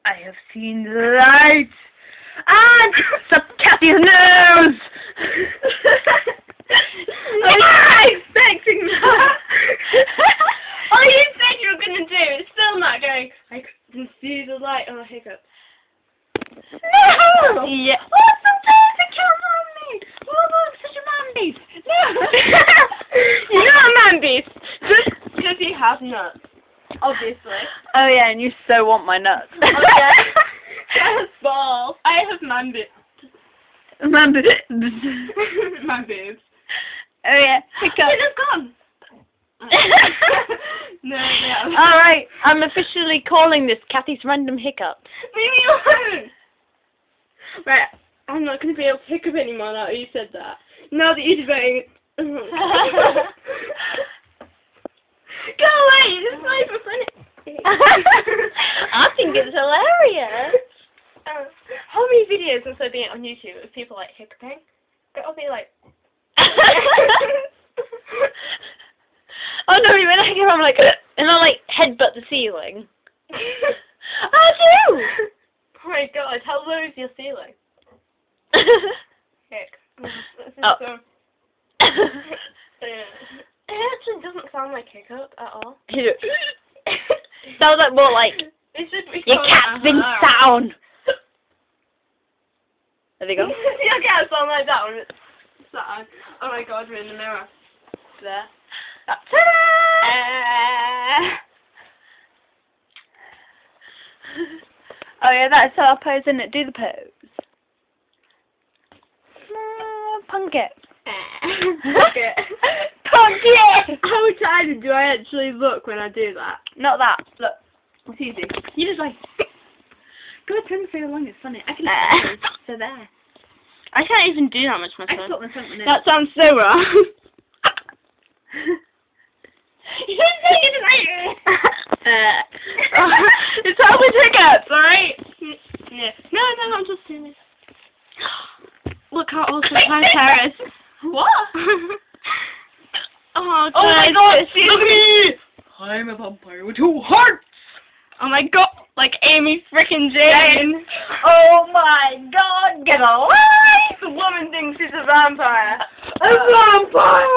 I have seen the light. And stop Cathy's nose. I was expecting that. All you said you were going to do is still not going, I can see the light on a hiccup. No! Yeah. Oh, sometimes it counts on me. Oh, I'm such a man beast. No! You're not a man beast. Just because you have nuts. Obviously. Oh yeah, and you so want my nuts. Oh yeah. I have balls. I have man boobs. Man boobs. Man boobs. Oh yeah, hiccups. They've gone. No, no. Alright, I'm officially calling this Cathy's random hiccup. Leave me alone! Right, I'm not going to be able to hiccup anymore now that you said that. Now that you're debating it. Go away, you just play for funny. I think it's hilarious. How many videos since I've been on YouTube of people like hiccuping? It'll be like... Oh no, when I get I'm like, and I like headbutt the ceiling. I do! Oh my god, how low is your ceiling? Hick. Oh. It actually doesn't sound like hiccup at all. Sounds like more like It should be your cat's been sound. There they go. Your cat sound like that when it's sad. Oh my god, we're in the mirror. There. Oh yeah, that's our pose, isn't it? Do the pose. Punk it. Punk it. Punk it! How excited do I actually look when I do that? Not that. Look, it's easy. You just like... Go turn the face along, it's funny. I can so there. I can't even do that much myself. I thought my front one in. That sounds so wrong. It's always hiccups, alright? Yeah. No, I'm just doing this. Look how awesome my hair is. What? Oh my god, look at me! I'm a vampire with 2 hearts! Oh my god, like Amy frickin' Jane. Oh my god, get alive! The woman thinks she's a vampire. A vampire!